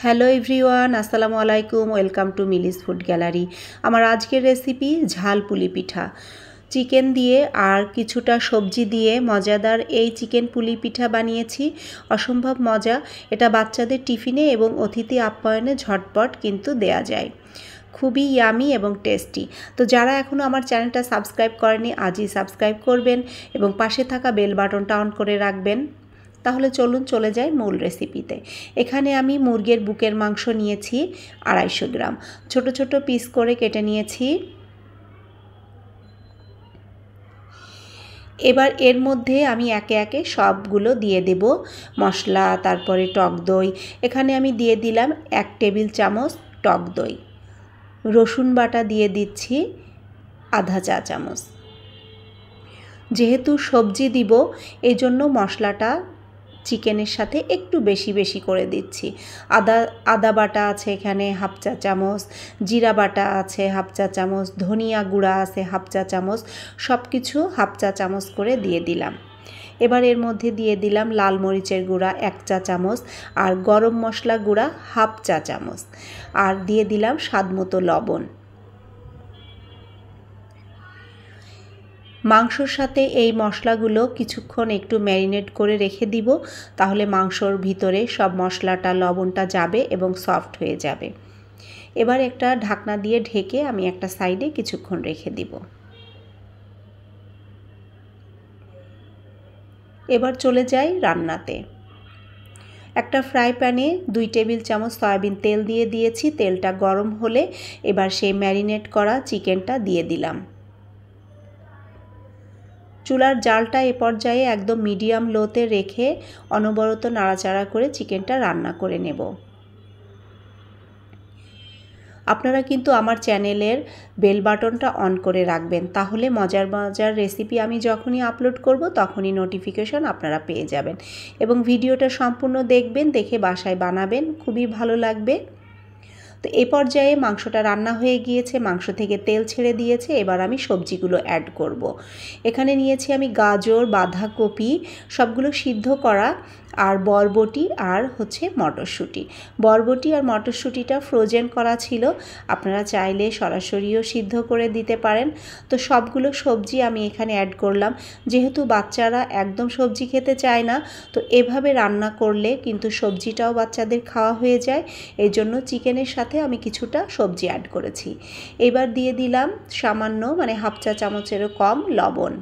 Hello everyone, আসসালামু আলাইকুম। Welcome to মিলিস food gallery. আমার আজকের রেসিপি ঝাল পুলি পিঠা। চিকেন দিয়ে আর কিছুটা সবজি দিয়ে মজাদার এই চিকেন পুলি পিঠা বানিয়েছি। অসম্ভব মজা। এটা বাচ্চাদের টিফিনে এবং অতিথি আপ্যায়নে ঝটপট কিন্তু দেয়া যায়। খুবই ইয়ামি এবং টেস্টি। তো যারা এখনও আমার চ্যানেলটা সাবস্ক্রাইব করেনি আজই সাবস্ক্রাইব করবেন এবং পাশে থাকা বেল বাটনটা অন করে রাখবেন। তাহলে চলুন চলে যাই মূল রেসিপিতে। এখানে আমি মুরগির বুকের মাংস নিয়েছি 250 গ্রাম, ছোট ছোট পিস করে কেটে নিয়েছি। এবার এর মধ্যে আমি একে একে সবগুলো দিয়ে দেব মশলা, তারপরে টক দই। এখানে আমি দিয়ে দিলাম 1 টেবিল চামচ টক দই। রসুন বাটা দিয়ে দিচ্ছি আধা চা চামচ। যেহেতু সবজি দিব এই জন্য মশলাটা চিকেনের সাথে একটু বেশি বেশি করে দিচ্ছি। আদা বাটা আছে এখানে হাফ চা চামচ, জিরা বাটা আছে হাফ চা চামচ, ধনিয়া গুঁড়া আছে হাফ চা চামচ, সব কিছু হাফ চা চামচ করে দিয়ে দিলাম। এবার এর মধ্যে দিয়ে দিলাম লাল মরিচের গুঁড়া 1 চা চামচ আর গরম মশলা গুঁড়া হাফ চা চামচ, আর দিয়ে দিলাম স্বাদমতো লবণ। মাংসর সাথে এই মশলাগুলো কিছুক্ষণ একটু ম্যারিনেট করে রেখে দিব, তাহলে মাংসর ভিতরে সব মশলাটা লবণটা যাবে এবং সফট হয়ে যাবে। এবার একটা ঢাকনা দিয়ে ঢেকে আমি একটা সাইডে কিছুক্ষণ রেখে দিব। এবার চলে যাই রান্নাতে। একটা ফ্রাই প্যানে 2 টেবিল চামচ সয়াবিন তেল দিয়ে দিয়েছি। তেলটা গরম হলে এবার সেই ম্যারিনেট করা চিকেনটা দিয়ে দিলাম। চুলার জালটা এ পর্যায়ে একদম মিডিয়াম লোতে রেখে অনবরত নাড়াচাড়া করে চিকেনটা রান্না করে নেব। আপনারা কিন্তু আমার চ্যানেলের বেল বাটনটা অন করে রাখবেন, তাহলে মজার মজার রেসিপি আমি যখনই আপলোড করব তখনই নোটিফিকেশন আপনারা পেয়ে যাবেন। এবং ভিডিওটা সম্পূর্ণ দেখবেন, দেখে বাসায় বানাবেন, খুবই ভালো লাগবে। তো এই পর্যায়ে মাংসটা রান্না হয়ে গিয়েছে, মাংস থেকে তেল ছেড়ে দিয়েছে। এবার আমি সবজিগুলো অ্যাড করব। এখানে নিয়েছি আমি গাজর, বাঁধাকপি, সবগুলো সিদ্ধ করা, আর বরবটি আর মটরশুঁটি। বরবটি আর মটরশুঁটিটা ফ্রোজেন করা ছিল, আপনারা চাইলে সরাসরিও সিদ্ধ করে দিতে পারেন। তো সবগুলো সবজি আমি এখানে অ্যাড করলাম। যেহেতু বাচ্চারা একদম সবজি খেতে চায় না, তো এভাবে রান্না করলে কিন্তু সবজিটাও বাচ্চাদের খাওয়া হয়ে যায়। এই জন্য চিকেনের সাথে আমি কিছুটা সবজি অ্যাড করেছি। এবার দিয়ে দিলাম সামান্য, হাফ চা চামচেরও কম লবণ।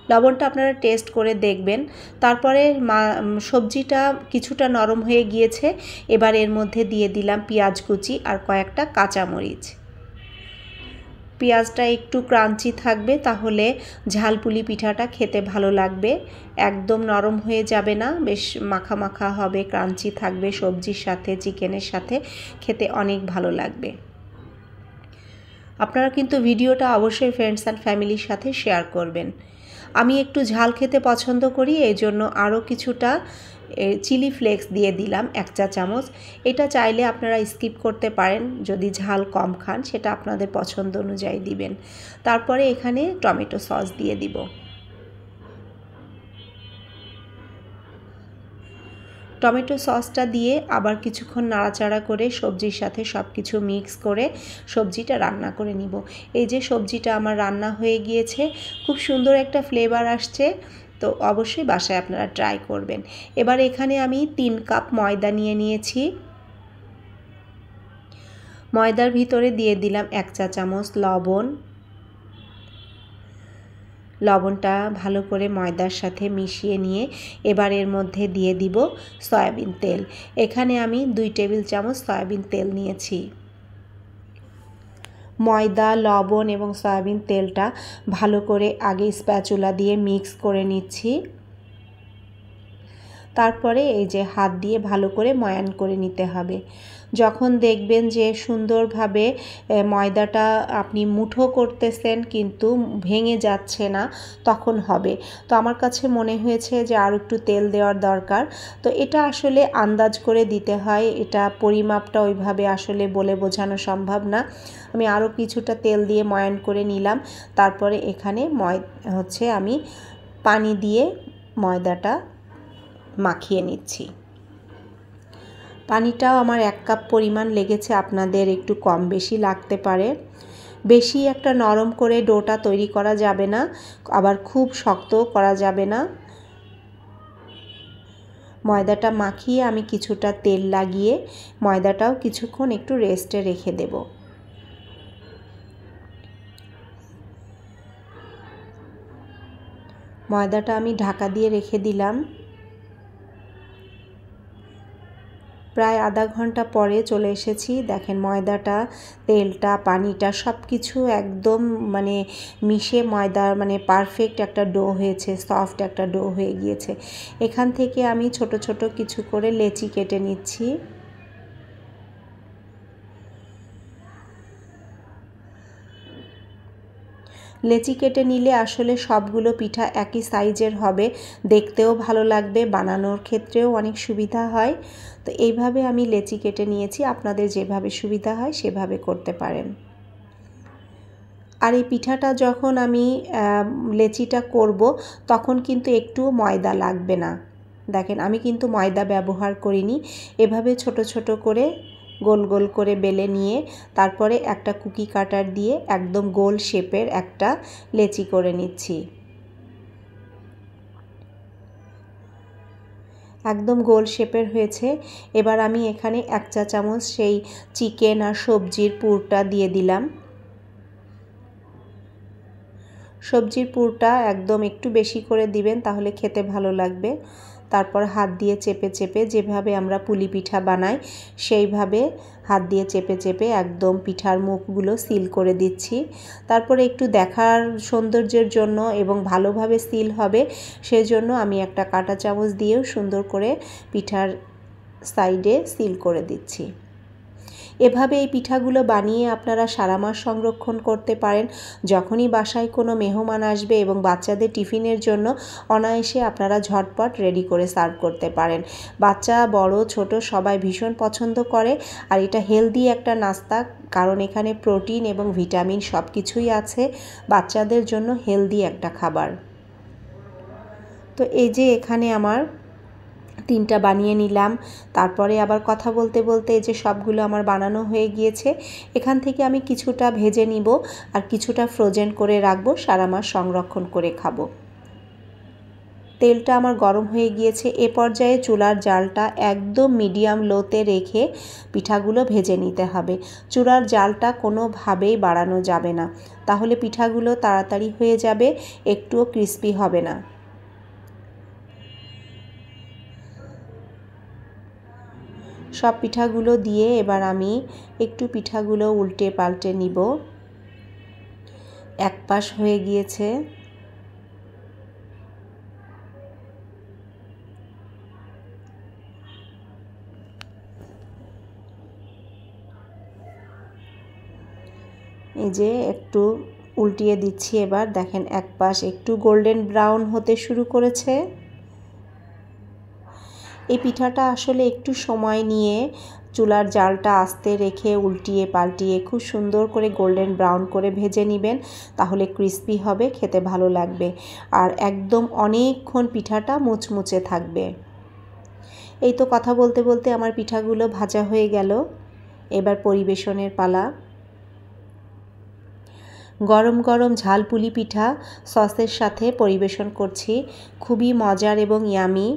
লবণটা আপনারা টেস্ট করে দেখবেন। তারপরে সবজিটা কিছুটা নরম হয়ে গিয়েছে। এবার এর মধ্যে দিয়ে দিলাম পেঁয়াজ কুচি আর কয়েকটা কাঁচামরিচ। পেঁয়াজটা একটু ক্রাঞ্চি থাকবে, তাহলে ঝালপুলি পিঠাটা খেতে ভালো লাগবে। একদম নরম হয়ে যাবে না, বেশ মাখা মাখা হবে, ক্রাঞ্চি থাকবে, সবজির সাথে চিকেনের সাথে খেতে অনেক ভালো লাগবে। আপনারা কিন্তু ভিডিওটা অবশ্যই ফ্রেন্ডস অ্যান্ড ফ্যামিলির সাথে শেয়ার করবেন। আমি একটু ঝাল খেতে পছন্দ করি, এই জন্য আরও কিছুটা চিলি ফ্লেক্স দিয়ে দিলাম 1 চা চামচ। এটা চাইলে আপনারা স্কিপ করতে পারেন, যদি ঝাল কম খান সেটা আপনাদের পছন্দ অনুযায়ী দিবেন। তারপরে এখানে টমেটো সস দিয়ে দিব। টমেটো সসটা দিয়ে আবার কিছুক্ষণ নাড়াচাড়া করে সবজির সাথে সব কিছু মিক্স করে সবজিটা রান্না করে নিব। এই যে সবজিটা আমার রান্না হয়ে গিয়েছে, খুব সুন্দর একটা ফ্লেভার আসছে। তো অবশ্যই বাসায় আপনারা ট্রাই করবেন। এবার এখানে আমি 3 কাপ ময়দা নিয়ে নিয়েছি। ময়দার ভিতরে দিয়ে দিলাম 1 চা চামচ লবণ। লবণটা ভালো করে ময়দার সাথে মিশিয়ে নিয়ে এবার এর মধ্যে দিয়ে দিব সয়াবিন তেল। এখানে আমি 2 টেবিল চামচ সয়াবিন তেল নিয়েছি। ময়দা, লবণ এবং সয়াবিন তেলটা ভালো করে আগে স্প্যাচুলা দিয়ে মিক্স করে নিচ্ছি। তারপরে এই যে হাত দিয়ে ভালো করে ময়ান করে নিতে হবে। যখন দেখবেন যে সুন্দরভাবে ময়দাটা আপনি মুঠো করতেছেন কিন্তু ভেঙে যাচ্ছে না, তখন হবে। তো আমার কাছে মনে হয়েছে যে আর একটু তেল দেওয়ার দরকার। তো এটা আসলে আন্দাজ করে দিতে হয়, এটা পরিমাপটা ওইভাবে আসলে বলে বোঝানো সম্ভব না। আমি আরও কিছুটা তেল দিয়ে ময়ান করে নিলাম। তারপরে এখানে আমি পানি দিয়ে ময়দাটা মাখিয়ে নিচ্ছি। পানিটাও আমার 1 কাপ পরিমাণ লেগেছে, আপনাদের একটু কম বেশি লাগতে পারে। বেশি একটা নরম করে ডোটা তৈরি করা যাবে না, আবার খুব শক্তও করা যাবে না। ময়দাটা মাখিয়ে আমি কিছুটা তেল লাগিয়ে ময়দাটাও কিছুক্ষণ একটু রেস্টে রেখে দেব। ময়দাটা আমি ঢাকা দিয়ে রেখে দিলাম। প্রায় আধা ঘন্টা পরে চলে এসেছি। দেখেন ময়দাটা, তেলটা, পানিটা সব কিছু একদম মানে মিশে ময়দা মানে পারফেক্ট একটা ডো হয়েছে, সফট একটা ডো হয়ে গিয়েছে। এখান থেকে আমি ছোট ছোট কিছু করে লেচি কেটে নিচ্ছি। লেচি কেটে নিলে আসলে সবগুলো পিঠা একই সাইজের হবে, দেখতেও ভালো লাগবে, বানানোর ক্ষেত্রেও অনেক সুবিধা হয়। তো এইভাবে আমি লেচি কেটে নিয়েছি, আপনাদের যেভাবে সুবিধা হয় সেভাবে করতে পারেন। আর এই পিঠাটা যখন আমি লেচিটা করব তখন কিন্তু একটু ময়দা লাগবে না। দেখেন আমি কিন্তু ময়দা ব্যবহার করিনি। এভাবে ছোট ছোট করে গোল গোল করে বেলে নিয়ে তারপরে একটা কুকি কাটার দিয়ে একদম গোল শেপের একটা লেচি করে নিচ্ছি। একদম গোল শেপের হয়েছে। এবার আমি এখানে 1 চা চামচ সেই চিকেন আর সবজির পুরটা দিয়ে দিলাম। সবজির পুরটা একদম একটু বেশি করে দিবেন, তাহলে খেতে ভালো লাগবে। তারপর হাত দিয়ে চেপে চেপে, যেভাবে আমরা পুলি পিঠা বানাই সেইভাবে হাত দিয়ে চেপে চেপে একদম পিঠার মুখগুলো সিল করে দিচ্ছি। তারপরে একটু দেখার সৌন্দর্যের জন্য এবং ভালোভাবে সিল হবে সেজন্য আমি একটা কাঁটা চামচ দিয়েও সুন্দর করে পিঠার সাইডে সিল করে দিচ্ছি। এভাবে এই পিঠাগুলো বানিয়ে আপনারা সারা মাস সংরক্ষণ করতে পারেন। যখনই বাসায় কোনো মেহমান আসবে এবং বাচ্চাদের টিফিনের জন্য অনায়াসে আপনারা ঝটপট রেডি করে সার্ভ করতে পারেন। বাচ্চা বড় ছোট সবাই ভীষণ পছন্দ করে। আর এটা হেলদি একটা নাস্তা, কারণ এখানে প্রোটিন এবং ভিটামিন সব কিছুই আছে। বাচ্চাদের জন্য হেলদি একটা খাবার। তো এই যে এখানে আমার 3টা বানিয়ে নিলাম। তারপরে আবার কথা বলতে বলতে এই যে সবগুলো আমার বানানো হয়ে গিয়েছে। এখান থেকে আমি কিছুটা ভেজে নিব আর কিছুটা ফ্রোজেন করে রাখবো, সারা মাস সংরক্ষণ করে খাবো। তেলটা আমার গরম হয়ে গিয়েছে। এ পর্যায়ে চুলার জালটা একদম মিডিয়াম লোতে রেখে পিঠাগুলো ভেজে নিতে হবে। চুলার জালটা কোনোভাবেই বাড়ানো যাবে না, তাহলে পিঠাগুলো তাড়াতাড়ি হয়ে যাবে, একটুও ক্রিস্পি হবে না। সব পিঠাগুলো দিয়ে এবার আমি একটু পিঠাগুলো উল্টে পাল্টে নিব। এক পাশ হয়ে গিয়েছে। এই যে একটু উল্টিয়ে দিচ্ছি। এবার দেখেন এক পাশ একটু গোল্ডেন ব্রাউন হতে শুরু করেছে। এই পিঠাটা আসলে একটু সময় নিয়ে চুলার জালটা আস্তে রেখে উল্টিয়ে পাল্টিয়ে খুব সুন্দর করে গোল্ডেন ব্রাউন করে ভেজে নেবেন, তাহলে ক্রিস্পি হবে, খেতে ভালো লাগবে। আর একদম অনেকক্ষণ পিঠাটা মুচমুচে থাকবে। এই তো কথা বলতে বলতে আমার পিঠাগুলো ভাজা হয়ে গেল। এবার পরিবেশনের পালা। গরম গরম ঝাল পুলি পিঠা সসের সাথে পরিবেশন করছি, খুবই মজার এবং ইয়ামি।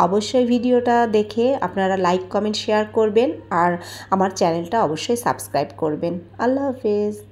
অবশ্যই ভিডিওটা দেখে আপনারা লাইক কমেন্ট শেয়ার করবেন আর আমার চ্যানেলটা অবশ্যই সাবস্ক্রাইব করবেন। আল্লাহ হাফেজ।